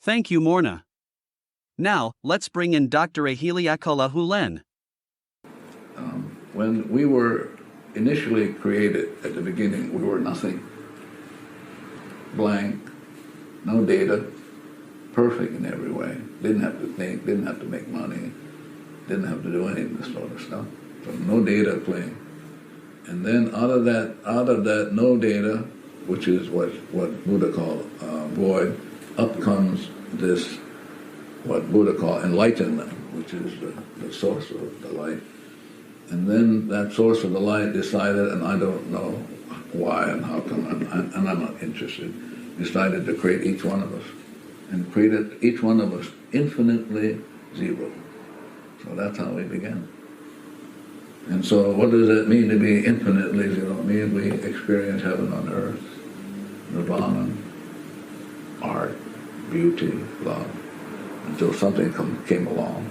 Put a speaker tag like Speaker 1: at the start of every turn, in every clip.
Speaker 1: Thank you, Morrnah. Now, let's bring in Dr. Hew Len.
Speaker 2: When we were initially created at the beginning, we were nothing. Blank, no data, perfect in every way. Didn't have to think, didn't have to make money, didn't have to do any of this sort of stuff. So no data playing. And then out of that no data, which is what Buddha called void, up comes this, what Buddha called enlightenment, which is the source of the light. And then that source of the light decided, and I don't know why and how come, and I'm not interested, decided to create each one of us, and created each one of us infinitely zero. So that's how we began. And so what does it mean to be infinitely zero? It means we experience heaven on earth, nirvana, art, beauty, love, until something came along.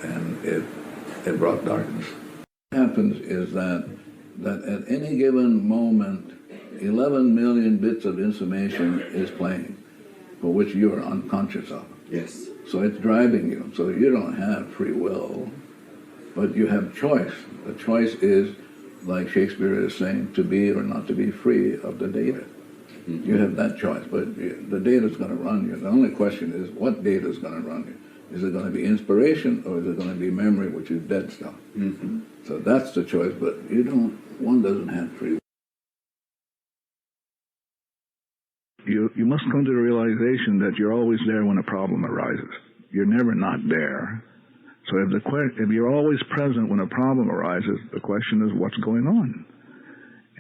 Speaker 2: And it brought darkness. What happens is that at any given moment, 11 million bits of information is playing, for which you are unconscious of.
Speaker 3: Yes.
Speaker 2: So it's driving you. So you don't have free will, but you have choice. The choice is, like Shakespeare is saying, to be or not to be free of the data. Mm-hmm. You have that choice, but the data is going to run you. The only question is, what data is going to run you? Is it going to be inspiration, or is it going to be memory, which is dead stuff? Mm-hmm. So that's the choice, but one doesn't have free will.
Speaker 4: You must come to the realization that you're always there when a problem arises. You're never not there. So if you're always present when a problem arises, the question is, what's going on?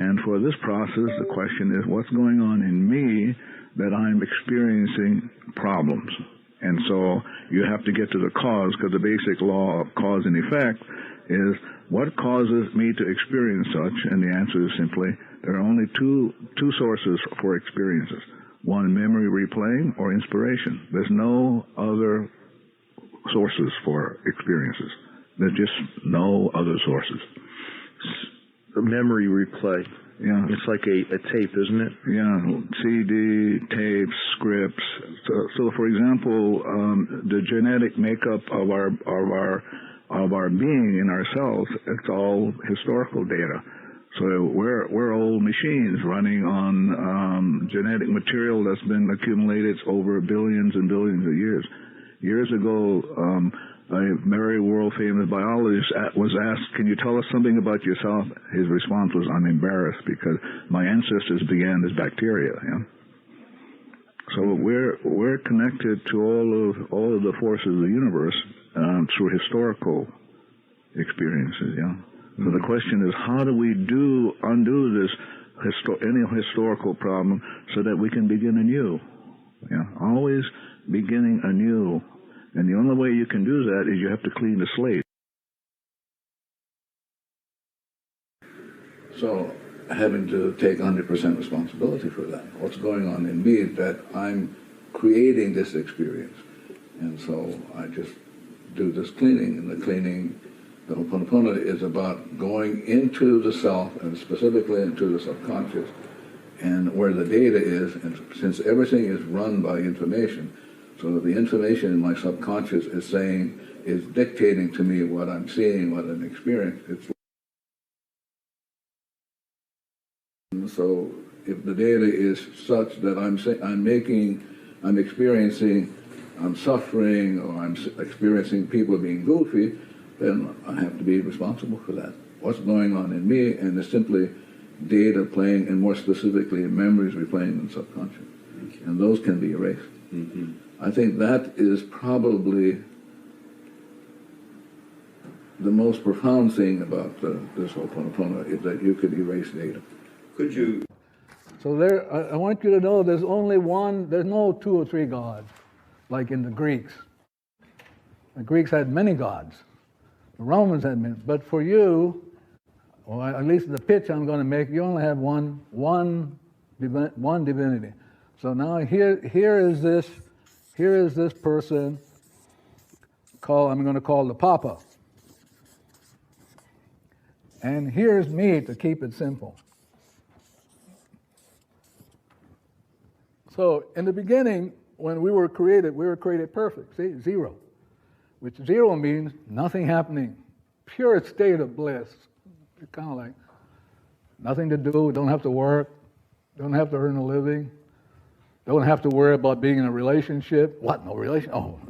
Speaker 4: And for this process, the question is, what's going on in me that I'm experiencing problems? And so you have to get to the cause, because the basic law of cause and effect is, what causes me to experience such? And the answer is simply, there are only two sources for experiences. One, memory replaying, or inspiration. There's no other sources for experiences. There's just no other sources.
Speaker 3: The memory replay.
Speaker 4: Yeah.
Speaker 3: It's like a tape, isn't it?
Speaker 4: Yeah, CD, tapes, scripts. So for example, the genetic makeup of our being in ourselves, it's all historical data. So we're old machines running on genetic material that's been accumulated over billions and billions of years. Years ago, a very world-famous biologist was asked, "Can you tell us something about yourself?" His response was, "I'm embarrassed because my ancestors began as bacteria." Yeah? So we're connected to all of the forces of the universe through historical experiences. Yeah. Mm-hmm. So the question is, how do we undo this any historical problem so that we can begin anew? Yeah. Always beginning anew. And the only way you can do that is you have to clean the slate.
Speaker 2: So having to take 100% responsibility for that. What's going on in me is that I'm creating this experience. And so I just do this cleaning, and the cleaning, the Ho'oponopono is about going into the self, and specifically into the subconscious, and where the data is, and since everything is run by information, so that the information in my subconscious is dictating to me what I'm seeing, what I'm experiencing. So if the data is such that I'm experiencing, I'm suffering, or I'm experiencing people being goofy, then I have to be responsible for that. What's going on in me, and it's simply data playing, and more specifically memories replaying in the subconscious. And those can be erased. Mm-hmm. I think that is probably the most profound thing about this Ho'oponopono, is that you could erase data.
Speaker 3: Could you?
Speaker 5: So I want you to know there's only one, there's no 2 or 3 gods, like in the Greeks. The Greeks had many gods. The Romans had many. But for you, or at least the pitch I'm going to make, you only have one divinity. So now here is this person I'm going to call the Papa. And here's me, to keep it simple. So in the beginning, when we were created perfect. See, zero. Which zero means nothing happening. Pure state of bliss. It's kind of like nothing to do, don't have to work, don't have to earn a living, don't have to worry about being in a relationship. What, no relation? Oh.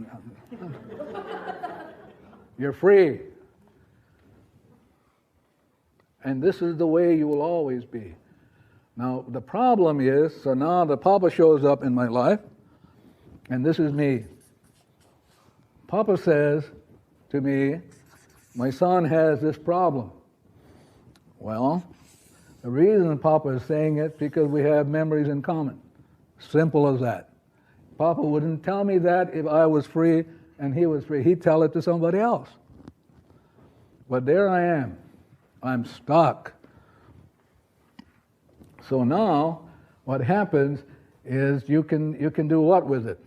Speaker 5: You're free. And this is the way you will always be. Now, the problem is, so now the Papa shows up in my life, and this is me. Papa says to me, my son has this problem. Well, the reason Papa is saying it, because we have memories in common. Simple as that. Papa wouldn't tell me that if I was free and he was free. He'd tell it to somebody else. But there I am. I'm stuck. So now, what happens is you can do what with it?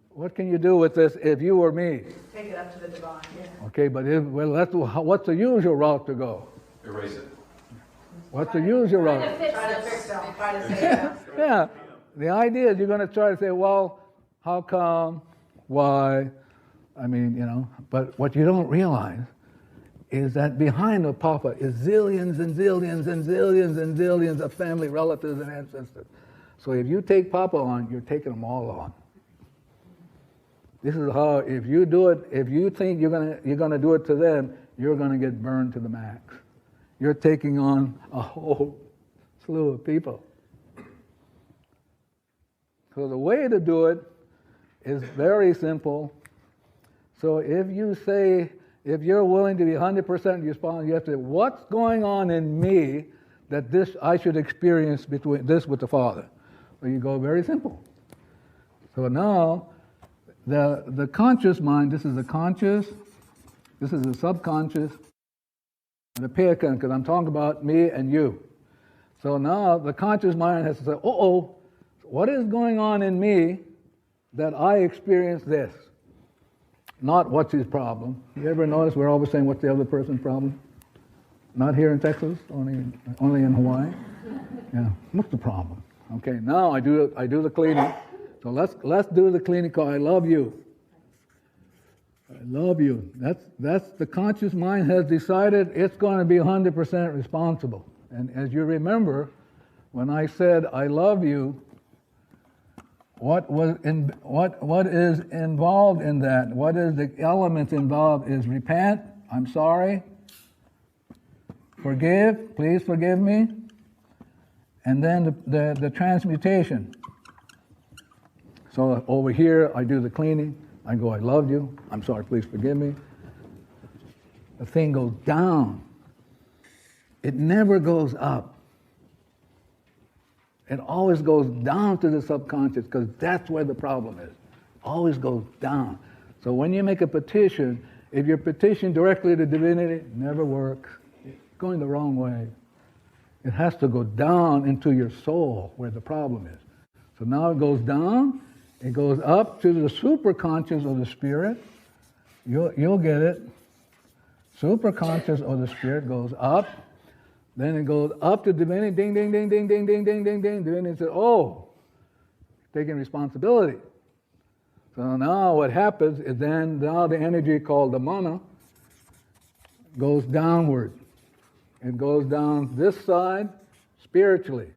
Speaker 5: What can you do with this if you were me?
Speaker 6: Take it up to the divine. Yeah.
Speaker 5: Okay, but what's the usual route to go?
Speaker 7: Erase it.
Speaker 5: What's the usual route?
Speaker 6: Try to fix them. Try to save them.
Speaker 5: Yeah. The idea is you're going to try to say, well, how come? Why? I mean, but what you don't realize is that behind the Papa is zillions and zillions and zillions and zillions of family relatives and ancestors. So if you take Papa on, you're taking them all on. This is how, if you do it, if you think you're gonna do it to them, you're gonna get burned to the max. You're taking on a whole slew of people. So the way to do it is very simple. So if you're willing to be 100% responsible, you have to say, what's going on in me that I should experience between this with the Father? So you go very simple. So now, the conscious mind, this is the conscious, this is the subconscious, and the pay attention, because I'm talking about me and you. So now the conscious mind has to say, what is going on in me that I experience this? Not what's his problem. You ever notice we're always saying what's the other person's problem? Not here in Texas, only in Hawaii. Yeah, what's the problem? Okay, now I do the cleaning. So let's do the cleaning call. I love you. I love you. That's the conscious mind has decided it's going to be 100% responsible. And as you remember, when I said I love you, what is involved in that? What is the elements involved is repent, I'm sorry, forgive, please forgive me, and then the transmutation. So over here, I do the cleaning. I go, I love you. I'm sorry, please forgive me. The thing goes down. It never goes up. It always goes down to the subconscious because that's where the problem is. Always goes down. So when you make a petition, if you petition directly to divinity, it never works. It's going the wrong way. It has to go down into your soul where the problem is. So now it goes down. It goes up to the superconscious of the spirit. You'll get it. Superconscious of the spirit goes up. Then it goes up to divinity. Ding, ding, ding, ding, ding, ding, ding, ding, ding. Divinity says, taking responsibility. So now what happens is now the energy called the mana goes downward. It goes down this side spiritually.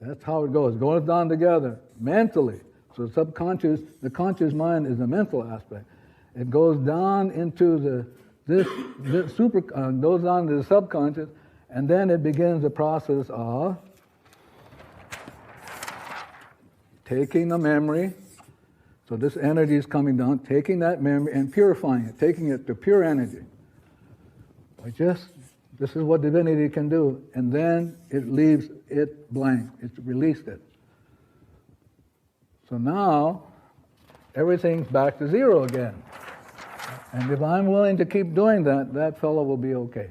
Speaker 5: That's how it goes. It goes down together mentally. So the conscious mind is the mental aspect. It goes down into goes down to the subconscious, and then it begins the process of taking the memory. So this energy is coming down, taking that memory and purifying it, taking it to pure energy. This is what divinity can do, and then it leaves it blank. It's released it. So now everything's back to zero again. And if I'm willing to keep doing that, that fellow will be okay.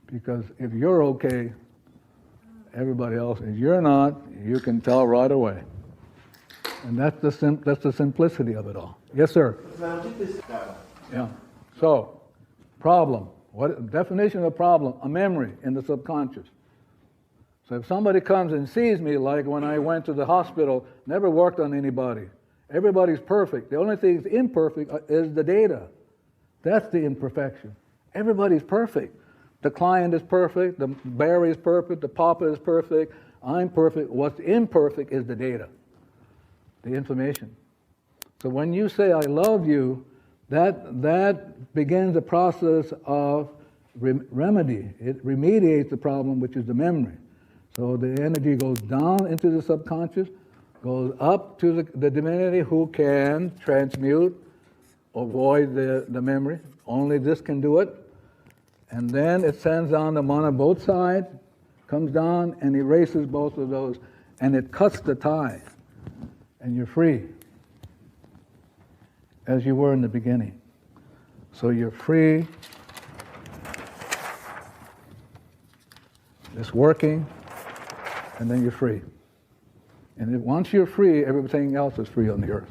Speaker 5: Because if you're okay, everybody else, if you're not, you can tell right away. And that's the simplicity of it all. Yes, sir? Yeah. So, problem. What definition of problem? A memory in the subconscious. So if somebody comes and sees me, like when I went to the hospital, never worked on anybody. Everybody's perfect. The only thing that's imperfect is the data. That's the imperfection. Everybody's perfect. The client is perfect, the Barry is perfect, the Papa is perfect, I'm perfect. What's imperfect is the data, the information. So when you say, I love you, that begins the process of remedy. It remediates the problem, which is the memory. So the energy goes down into the subconscious, goes up to the divinity who can transmute, avoid the memory. Only this can do it. And then it sends down the mana both sides, comes down and erases both of those, and it cuts the tie, and you're free, as you were in the beginning. So you're free. It's working, and then you're free. And once you're free, everything else is free on the earth.